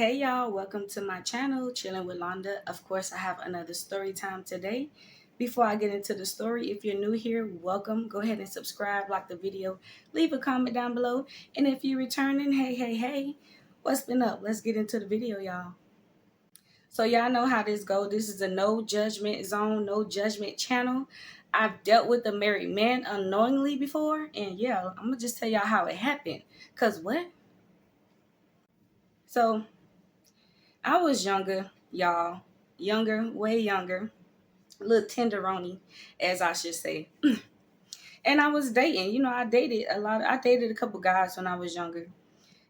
Hey y'all, welcome to my channel, Chillinwithlanda. Of course, I have another story time today. Before I get into the story, if you're new here, welcome. Go ahead and subscribe, like the video, leave a comment down below. And if you're returning, hey, what's been up? Let's get into the video, y'all. So y'all know how this goes. This is a no judgment zone, no judgment channel. I've dealt with a married man unknowingly before, and yeah, I'm gonna just tell y'all how it happened. Cause what? So I was younger, y'all. Younger, way younger. A little tenderoni, as I should say. And I was dating. I dated a lot. I dated a couple guys when I was younger.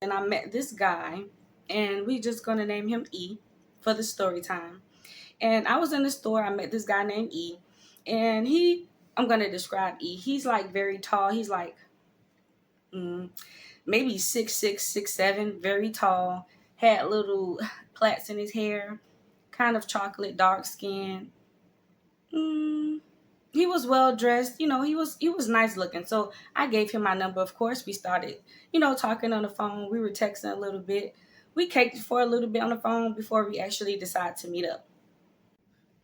And I met this guy, and we just going to name him E for the story time. And I was in the store. I met this guy named E. And I'm going to describe E. He's like very tall. He's like maybe 6'6", 6'7", very tall. Had little plaits in his hair, kind of chocolate, dark skin. He was well dressed. He was nice looking. So I gave him my number. Of course, we started, talking on the phone. We were texting a little bit. We caked for a little bit on the phone before we actually decided to meet up.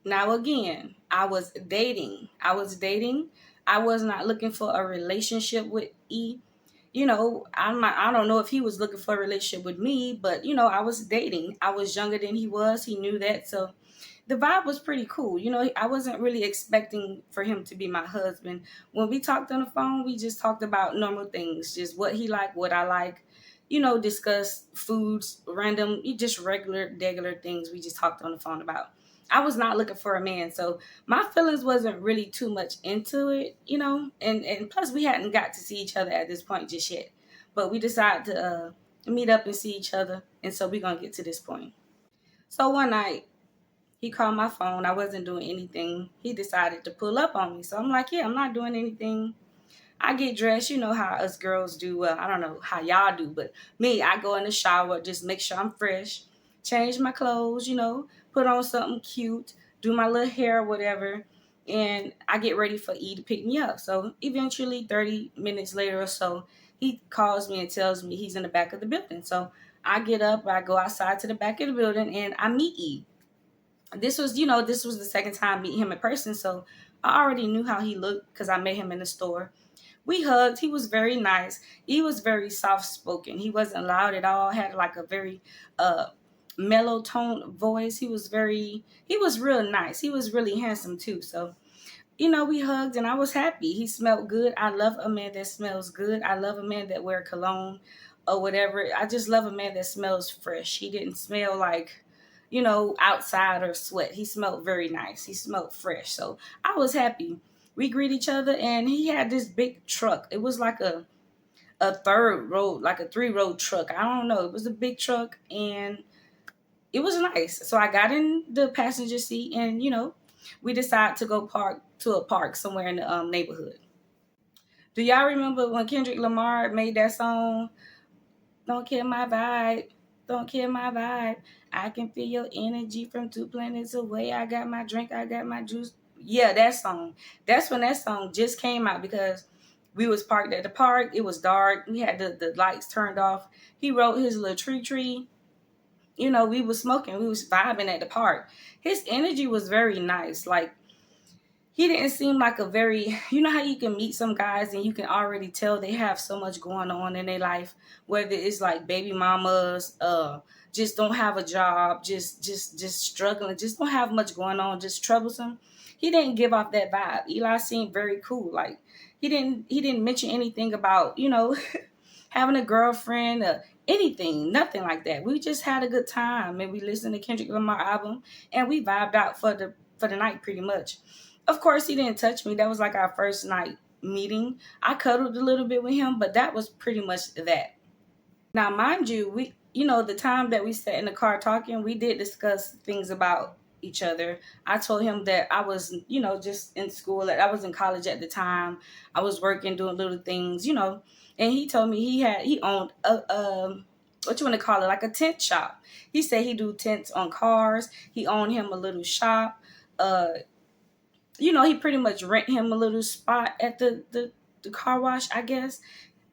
Now again, I was dating. I was not looking for a relationship with E. I don't know if he was looking for a relationship with me, but I was dating. I was younger than he was. He knew that. So the vibe was pretty cool. I wasn't really expecting for him to be my husband. When we talked on the phone, we just talked about normal things, just what he liked, what I like, discuss foods, random, just regular things we just talked on the phone about. I was not looking for a man, so my feelings wasn't really too much into it, and plus we hadn't got to see each other at this point just yet. But we decided to meet up and see each other, and so we're gonna get to this point. So one night, he called my phone. I wasn't doing anything. He decided to pull up on me. So I'm like, yeah, I'm not doing anything. I get dressed. You know how us girls do. Well, I don't know how y'all do, but me, I go in the shower, just make sure I'm fresh, change my clothes, put on something cute, do my little hair, whatever. And I get ready for E to pick me up. So eventually, 30 minutes later or so, he calls me and tells me he's in the back of the building. So I get up, I go outside to the back of the building, and I meet E. This was the second time meeting him in person, so I already knew how he looked because I met him in the store. We hugged. He was very nice. He was very soft spoken. He wasn't loud at all. Had like a very uh mellow tone voice. He was real nice. He was really handsome too. So we hugged and I was happy. He smelled good. I love a man that smells good. I love a man that wear cologne or whatever. I just love a man that smells fresh. He didn't smell like, outside or sweat. He smelled very nice. He smelled fresh. So I was happy. We greet each other and he had this big truck. It was like a third road, like a 3-road truck. I don't know. It was a big truck and it was nice. So I got in the passenger seat and, we decided to go park to a park somewhere in the neighborhood. Do y'all remember when Kendrick Lamar made that song, Don't Kill My Vibe, Don't Kill My Vibe. I can feel your energy from 2 planets away. I got my drink, I got my juice. Yeah, that song. That's when that song just came out because we was parked at the park. It was dark. We had the lights turned off. He wrote his little tree. We was smoking. We was vibing at the park. His energy was very nice. Like, he didn't seem like a very, how you can meet some guys and you can already tell they have so much going on in their life, whether it's like baby mamas, just don't have a job, just struggling, just don't have much going on, just troublesome. He didn't give off that vibe. Eli seemed very cool. Like, he didn't mention anything about, having a girlfriend or anything, nothing like that. We just had a good time and we listened to Kendrick Lamar album and we vibed out for the night pretty much. Of course, he didn't touch me. That was like our first night meeting. I cuddled a little bit with him, but that was pretty much that. Now, mind you, the time that we sat in the car talking, we did discuss things about each other. I told him that I was, just in school, that I was in college at the time. I was working, doing little things, and he told me he owned what you want to call it, like a tent shop. He said he do tents on cars. He owned him a little shop. He pretty much rent him a little spot at the car wash, I guess.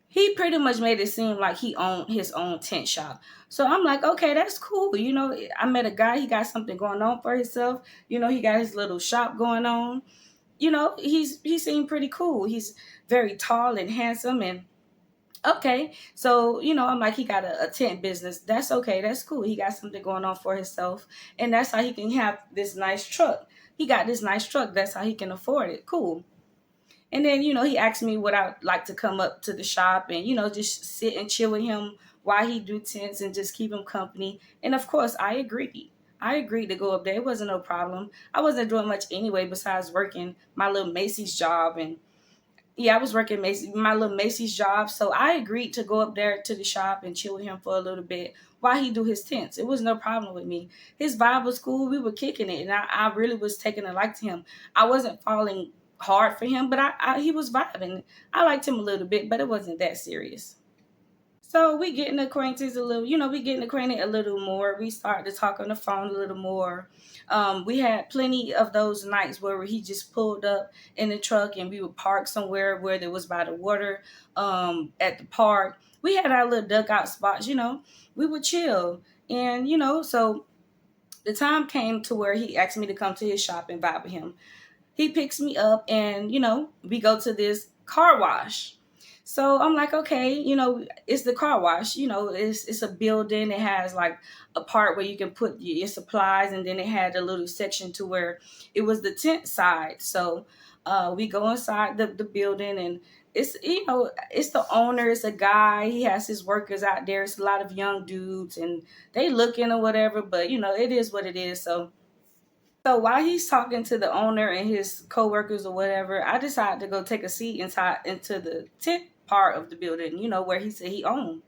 He pretty much made it seem like he owned his own tent shop. So I'm like, okay, that's cool. I met a guy, he got something going on for himself. He got his little shop going on. He seemed pretty cool. He's very tall and handsome, and okay. So, I'm like, he got a tent business. That's okay. That's cool. He got something going on for himself. And that's how he can have this nice truck. He got this nice truck. That's how he can afford it. Cool. And then, he asked me would I like to come up to the shop and, just sit and chill with him while he do tents and just keep him company. And of course, I agreed. I agreed to go up there. It wasn't no problem. I wasn't doing much anyway besides working my little Macy's job. And yeah, I was working my little Macy's job. So I agreed to go up there to the shop and chill with him for a little bit while he do his tents. It was no problem with me. His vibe was cool. We were kicking it. And I really was taking a like to him. I wasn't falling hard for him, but he was vibing. I liked him a little bit, but it wasn't that serious. So we getting acquainted a little, we getting acquainted a little more. We started to talk on the phone a little more. We had plenty of those nights where he just pulled up in the truck and we would park somewhere where there was by the water, at the park. We had our little dugout spots, we would chill. And, so the time came to where he asked me to come to his shop and vibe with him. He picks me up and, we go to this car wash. So I'm like, okay, it's the car wash. It's a building. It has like a part where you can put your supplies, and then it had a little section to where it was the tent side. So we go inside the building, and it's the owner. It's a guy. He has his workers out there. It's a lot of young dudes, and they looking or whatever. But it is what it is. So while he's talking to the owner and his coworkers or whatever, I decided to go take a seat inside into the tent part of the building, where he said he owned.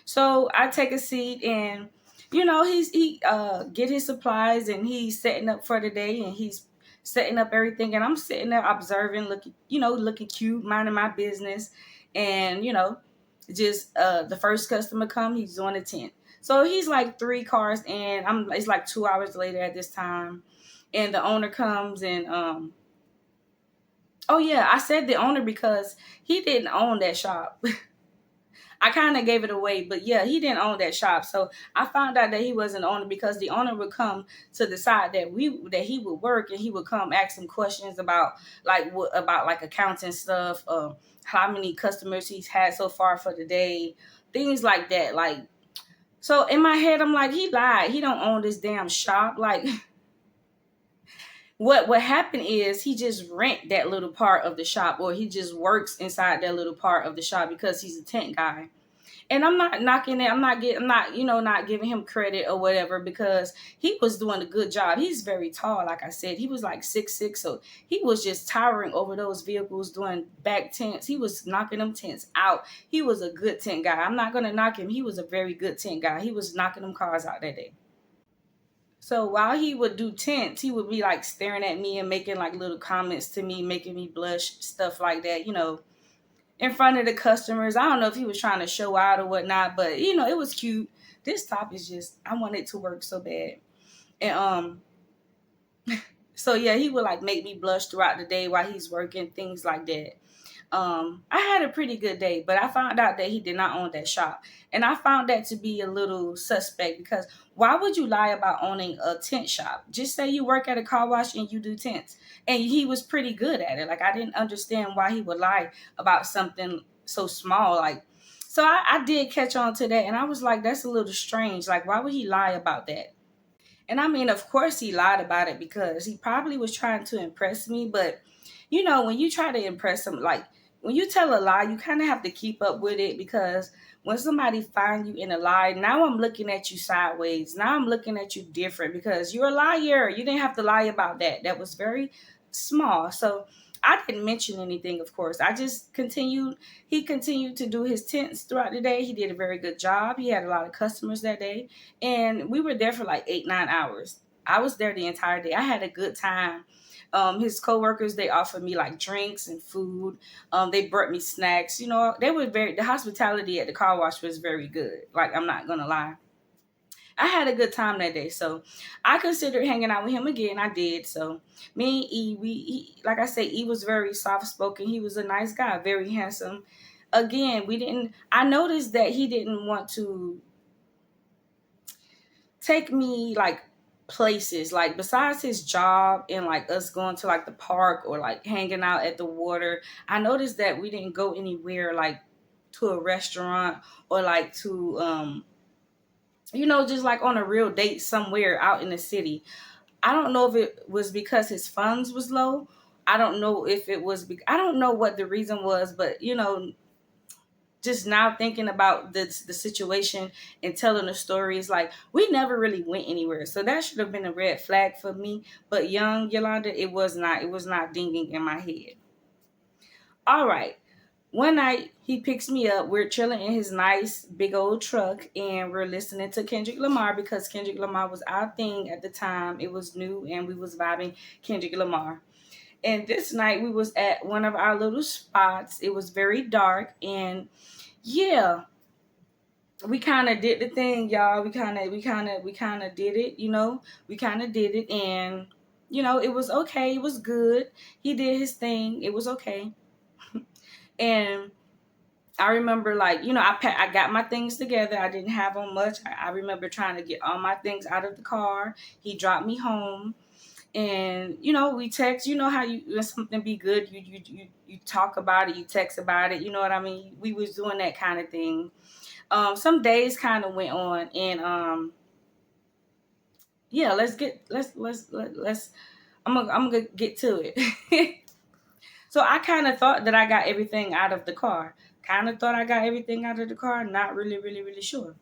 So I take a seat, and he get his supplies, and he's setting up for the day, and he's setting up everything, and I'm sitting there observing, looking cute, minding my business. And just the first customer come, he's doing a tent. So he's like 3 cars in. It's like 2 hours later at this time, and the owner comes, and oh yeah, I said the owner because he didn't own that shop. I kind of gave it away, but yeah, he didn't own that shop. So I found out that he wasn't the owner because the owner would come to the side that he would work, and he would come ask him questions about like accounting stuff, how many customers he's had so far for the day, things like that. Like, so in my head, I'm like, he lied. He don't own this damn shop. Like, what happened is he just rent that little part of the shop, or he just works inside that little part of the shop because he's a tent guy. And I'm not knocking it. I'm not giving him credit or whatever, because he was doing a good job. He's very tall, like I said. He was like 6'6", so he was just towering over those vehicles doing back tents. He was knocking them tents out. He was a good tent guy. I'm not gonna knock him. He was a very good tent guy. He was knocking them cars out that day. So while he would do tents, he would be like staring at me and making like little comments to me, making me blush, stuff like that, in front of the customers. I don't know if he was trying to show out or whatnot, but it was cute. This top is just, I want it to work so bad. And so yeah, he would like make me blush throughout the day while he's working, things like that. I had a pretty good day, but I found out that he did not own that shop. And I found that to be a little suspect, because why would you lie about owning a tent shop? Just say you work at a car wash and you do tents. And he was pretty good at it. Like, I didn't understand why he would lie about something so small. Like, so I did catch on to that. And I was like, that's a little strange. Like, why would he lie about that? And I mean, of course he lied about it because he probably was trying to impress me. But, when you try to impress him, like when you tell a lie, you kind of have to keep up with it, because when somebody finds you in a lie, now I'm looking at you sideways. Now I'm looking at you different because you're a liar. You didn't have to lie about that. That was very small. So I didn't mention anything, of course. I just continued. He continued to do his tents throughout the day. He did a very good job. He had a lot of customers that day. And we were there for like 8, 9 hours. I was there the entire day. I had a good time. His coworkers, they offered me like drinks and food. They brought me snacks. The hospitality at the car wash was very good. Like, I'm not going to lie. I had a good time that day, so I considered hanging out with him again. I did. So me and like I said, E was very soft spoken. He was a nice guy, very handsome. again, we didn't. I noticed that he didn't want to take me like places, like besides his job and like us going to like the park or like hanging out at the water. I noticed that we didn't go anywhere like to a restaurant or like to just like on a real date somewhere out in the city. I don't know if it was because his funds was low. I don't know if it was I don't know what the reason was, but just now thinking about the situation and telling the story is like we never really went anywhere. So that should have been a red flag for me. But young Yolanda, it was not dinging in my head. All right. One night he picks me up. We're chilling in his nice big old truck and we're listening to Kendrick Lamar because Kendrick Lamar was our thing at the time. It was new and we was vibing Kendrick Lamar. And this night we was at one of our little spots. It was very dark and yeah, we kind of did the thing, y'all. We kind of did it, We kind of did it, and it was okay. It was good. He did his thing. It was okay. And I remember, like, I got my things together. I didn't have on much. I remember trying to get all my things out of the car. He dropped me home, and we text. You know how when something be good, you talk about it, you text about it. You know what I mean? We was doing that kind of thing. Some days kind of went on, and yeah, let's I'm gonna get to it. So I kind of thought that I got everything out of the car. Kind of thought I got everything out of the car. Not really, really, really sure.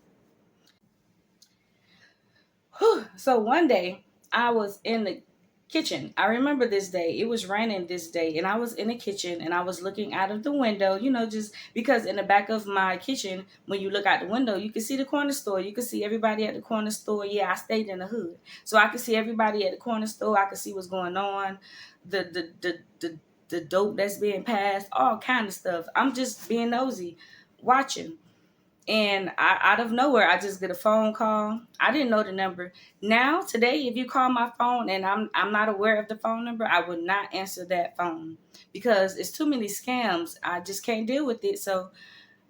So one day I was in the kitchen. I remember this day. It was raining this day, and I was in the kitchen and I was looking out of the window, just because in the back of my kitchen, when you look out the window, you can see the corner store. You can see everybody at the corner store. Yeah, I stayed in the hood. So I could see everybody at the corner store. I could see what's going on, the dope that's being passed, all kind of stuff. I'm just being nosy, watching. And out of nowhere, I just get a phone call. I didn't know the number. Now today, if you call my phone and I'm not aware of the phone number, I would not answer that phone because it's too many scams. I just can't deal with it. So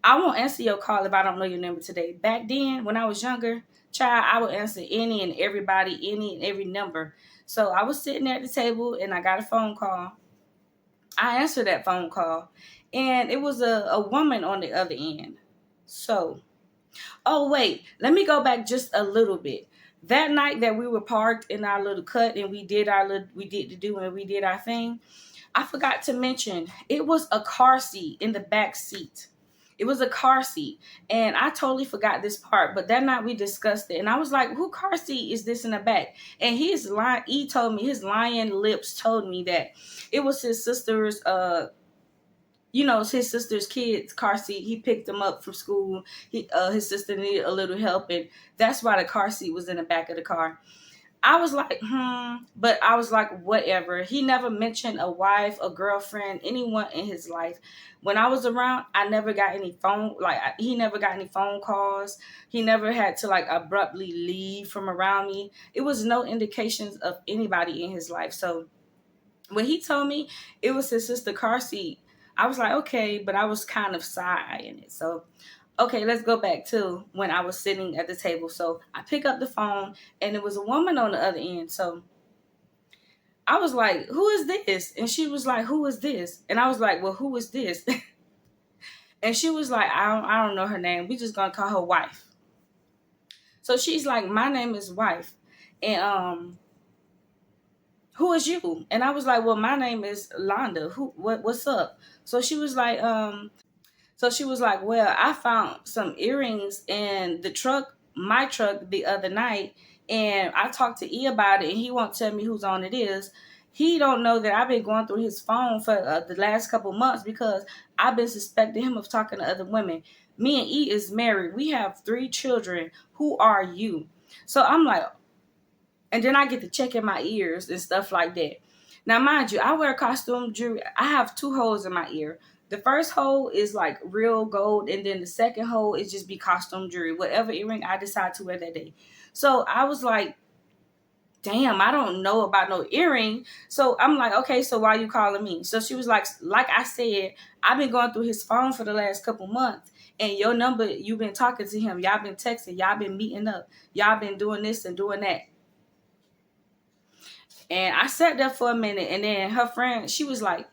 I won't answer your call if I don't know your number today. Back then, when I was younger, child, I would answer any and everybody, any and every number. So I was sitting at the table and I got a phone call. I answered that phone call, and it was a woman on the other end. So, oh wait, let me go back just a little bit. That night that we were parked in our little cut and we did the do and we did our thing, I forgot to mention it was a car seat in the back seat. It was a car seat, and I totally forgot this part. But that night we discussed it, and I was like, "Who car seat is this in the back?" And he told me, his lion lips told me that it was his sister's his sister's kids car seat. He picked them up from school. His sister needed a little help, and that's why the car seat was in the back of the car. I was like, but I was like, whatever. He never mentioned a wife, a girlfriend, anyone in his life. When I was around, I never got any he never got any phone calls. He never had to like abruptly leave from around me. It was no indications of anybody in his life. So when he told me it was his sister car seat, I was like, okay, but I was kind of side-eyeing it. So, okay, let's go back to when I was sitting at the table. So I pick up the phone and it was a woman on the other end. So I was like, who is this? And she was like, who is this? And I was like, well, who is this? And she was like, I don't know her name. We just gonna call her wife. So she's like, my name is wife. And who is you? And I was like, well, my name is Londa. What's up? So she was like, well, I found some earrings in my truck the other night, and I talked to E about it, and he won't tell me whose on it is. He don't know that I've been going through his phone for the last couple months because I've been suspecting him of talking to other women. Me and E is married. We have 3 children. Who are you? So I'm like, and then I get to check in my ears and stuff like that. Now, mind you, I wear costume jewelry. I have 2 holes in my ear. The first hole is like real gold, and then the second hole is just be costume jewelry, whatever earring I decide to wear that day. So I was like, damn, I don't know about no earring. So I'm like, okay, so why you calling me? So she was like I said, I've been going through his phone for the last couple months. And your number, you've been talking to him. Y'all been texting. Y'all been meeting up. Y'all been doing this and doing that. And I sat there for a minute. And then her friend, she was like,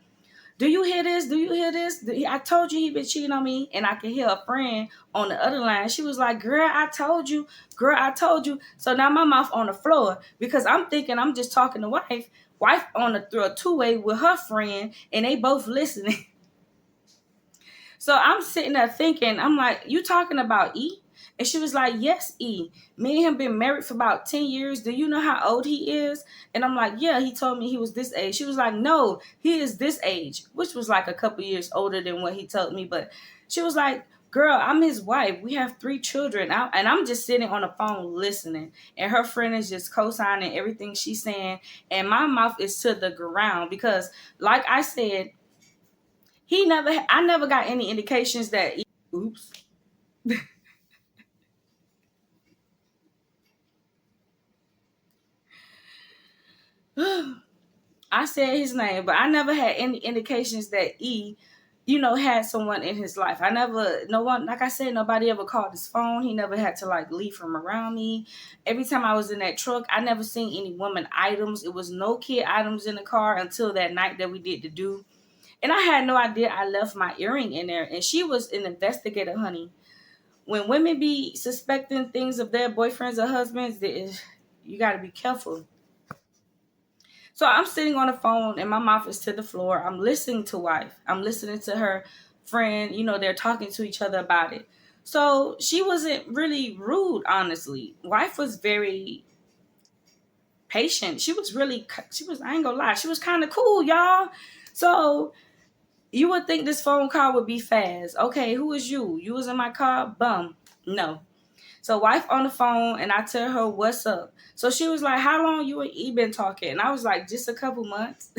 do you hear this? Do you hear this? I told you he been cheating on me. And I can hear a friend on the other line. She was like, girl, I told you. Girl, I told you. So now my mouth on the floor because I'm thinking I'm just talking to wife. Wife on through a two-way with her friend and they both listening. So I'm sitting there thinking, I'm like, you talking about E? And she was like, yes, E. Me and him been married for about 10 years. Do you know how old he is? And I'm like, yeah, he told me he was this age. She was like, no, he is this age, which was like a couple years older than what he told me. But she was like, girl, I'm his wife. We have 3 children. And I'm just sitting on the phone listening. And her friend is just co-signing everything she's saying. And my mouth is to the ground because, like I said, I never got any indications that, oops. I said his name, but I never had any indications that had someone in his life. No one, like I said, nobody ever called his phone. He never had to like leave from around me. Every time I was in that truck, I never seen any woman items. It was no kid items in the car until that night that we did the do. And I had no idea I left my earring in there. And she was an investigator, honey. When women be suspecting things of their boyfriends or husbands, you got to be careful. So I'm sitting on the phone and my mouth is to the floor. I'm listening to wife. I'm listening to her friend. They're talking to each other about it. So she wasn't really rude, honestly. Wife was very patient. I ain't gonna lie, she was kind of cool, y'all. So you would think this phone call would be fast. Okay, who is you? You was in my car? Bum. No. So wife on the phone and I tell her what's up. So she was like, how long you and E been talking? And I was like, just a couple months.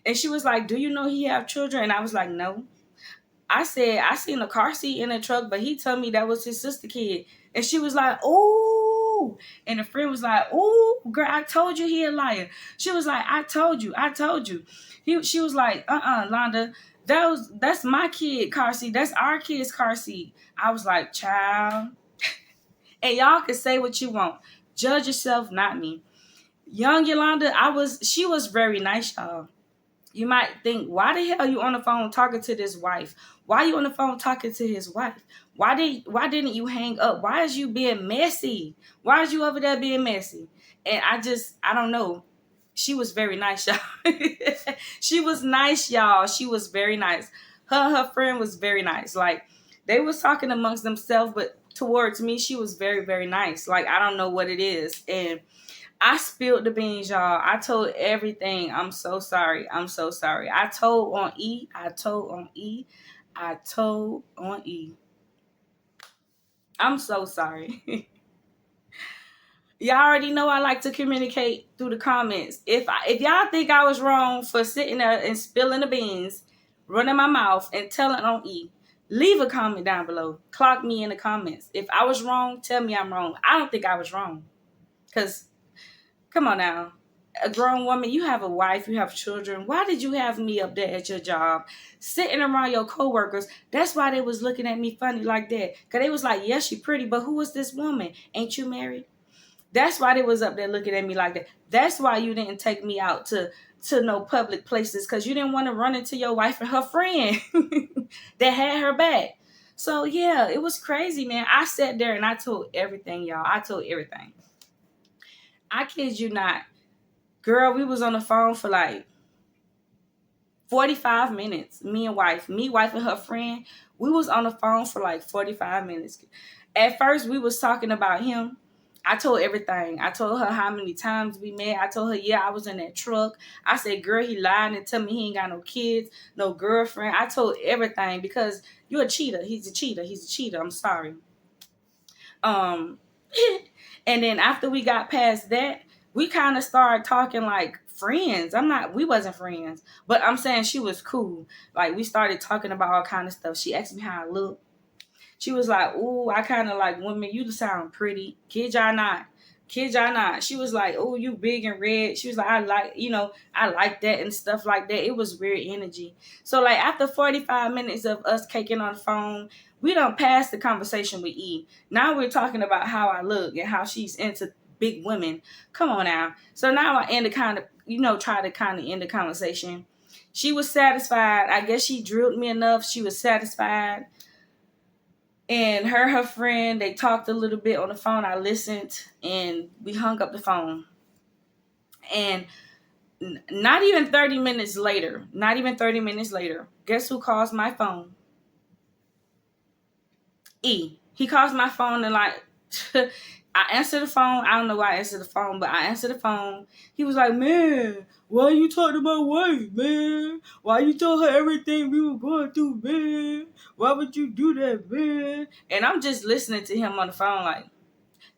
And she was like, do you know he have children? And I was like, no. I said, I seen a car seat in the truck, but he told me that was his sister kid. And she was like, oh. And the friend was like, oh, girl, I told you he a liar. She was like, I told you. She was like, Londa, that's my kid car seat. That's our kid's car seat. I was like, child. And y'all can say what you want. Judge yourself, not me. Young Yolanda, she was very nice, y'all. You might think, why the hell are you on the phone talking to this wife? Why are you on the phone talking to his wife? Why didn't you hang up? Why is you being messy? Why is you over there being messy? And I don't know. She was very nice, y'all. She was nice, y'all. She was very nice. Her friend was very nice. Like, they was talking amongst themselves, but towards me, she was very, very nice. Like, I don't know what it is. And I spilled the beans, y'all. I told everything. I'm so sorry. I'm so sorry. I told on E. I told on E. I told on E. I'm so sorry. Y'all already know I like to communicate through the comments. If y'all think I was wrong for sitting there and spilling the beans, running my mouth and telling on E, leave a comment down below. Clock me in the comments. If I was wrong, tell me I'm wrong. I don't think I was wrong. Because, come on now. A grown woman, you have a wife, you have children. Why did you have me up there at your job, sitting around your coworkers? That's why they was looking at me funny like that. Because they was like, yes, she pretty, but who is this woman? Ain't you married? That's why they was up there looking at me like that. That's why you didn't take me out to no public places, because you didn't want to run into your wife and her friend that had her back. So, yeah, it was crazy, man. I sat there and I told everything, y'all. I told everything. I kid you not. Girl, we was on the phone for like 45 minutes. Me, wife and her friend. We was on the phone for like 45 minutes. At first, we was talking about him. I told everything. I told her how many times we met. I told her, yeah, I was in that truck. I said, girl, he lied and tell me he ain't got no kids, no girlfriend. I told everything because you're a cheater. He's a cheater. He's a cheater. I'm sorry. Um, and then after we got past that, we kind of started talking like friends. We wasn't friends, but I'm saying she was cool. Like, we started talking about all kind of stuff. She asked me how I look. She was like, ooh, I kind of like women. You sound pretty. Kid y'all not. Kid y'all not. She was like, "Oh, you big and red." She was like, "I like, I like that and stuff like that." It was weird energy. So like after 45 minutes of us caking on the phone, we don't pass the conversation with E. Now we're talking about how I look and how she's into big women. Come on now. So now I end the kind of, try to kind of end the conversation. She was satisfied. I guess she drilled me enough. She was satisfied. And her friend, they talked a little bit on the phone. I listened, and we hung up the phone. And not even 30 minutes later, guess who calls my phone? E. He calls my phone and like, I answer the phone. I don't know why I answered the phone, but I answered the phone. He was like, "Man, why you talking to my wife, man? Why you told her everything we were going through, man? Why would you do that, man?" And I'm just listening to him on the phone like,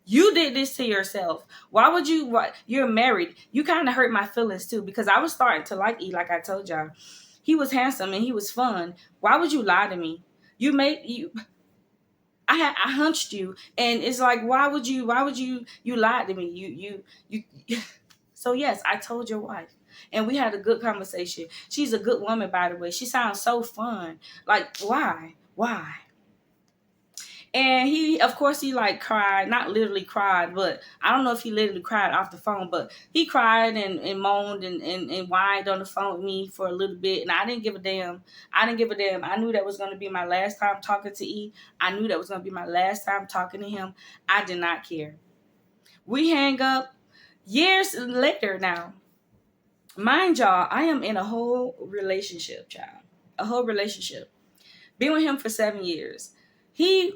you did this to yourself. Why would you? What? You're married. You kind of hurt my feelings too, because I was starting to like E, like I told y'all. He was handsome and he was fun. Why would you lie to me? You made you. I hunched you, and it's like, why would you lie to me? You. So yes, I told your wife, and we had a good conversation. She's a good woman, by the way. She sounds so fun. Like, why? And he, of course, he like cried, not literally cried, but I don't know if he literally cried off the phone, but he cried and moaned and whined on the phone with me for a little bit. And I didn't give a damn. I knew that was going to be my last time talking to E. I knew that was going to be my last time talking to him. I did not care. We hang up years later now. Mind y'all, I am in a whole relationship, child. A whole relationship. Been with him for 7 years.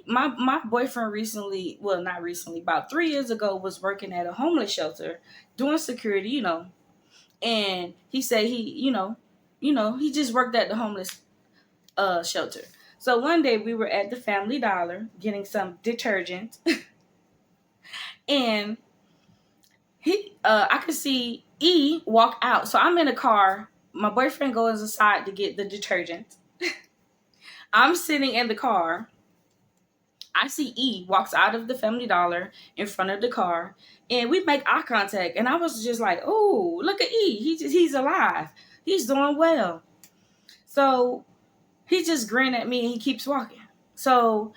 My boyfriend recently, well, not recently, about 3 years ago, was working at a homeless shelter doing security, and he said he just worked at the homeless shelter. So one day we were at the Family Dollar getting some detergent, and I could see E walk out. So I'm in a car. My boyfriend goes inside to get the detergent. I'm sitting in the car. I see E walks out of the Family Dollar in front of the car, and we make eye contact. And I was just like, "Oh, look at E. He's alive. He's doing well." So he just grinned at me and he keeps walking. So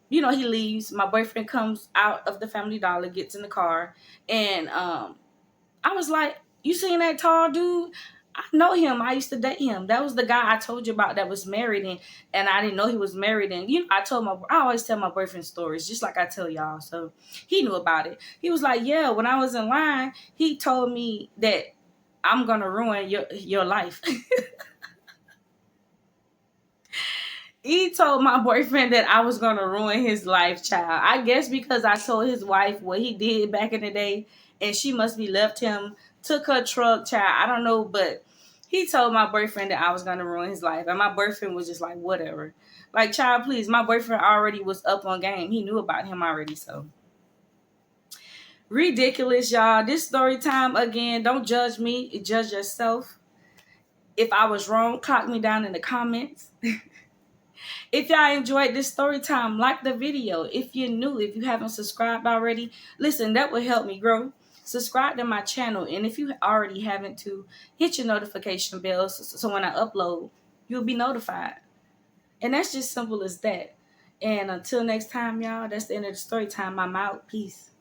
he leaves. My boyfriend comes out of the Family Dollar, gets in the car, and I was like, "You seen that tall dude? I know him. I used to date him. That was the guy I told you about that was married, and I didn't know he was married. And I always tell my boyfriend stories, just like I tell y'all. So he knew about it. He was like, "Yeah, when I was in line, he told me that I'm gonna ruin your life." He told my boyfriend that I was gonna ruin his life, child. I guess because I told his wife what he did back in the day, and she must be left him, took her truck, child. I don't know, but he told my boyfriend that I was gonna ruin his life, and my boyfriend was just like, whatever. Like, child, please. My boyfriend already was up on game. He knew about him already, so ridiculous, y'all. This story time again. Don't judge me. Judge yourself. If I was wrong, clock me down in the comments. If y'all enjoyed this story time, like the video. If you're new, if you haven't subscribed already, listen, that will help me grow. Subscribe to my channel, and if you already haven't to, hit your notification bell so when I upload, you'll be notified. And that's just simple as that. And until next time, y'all, that's the end of the story time. I'm out. Peace.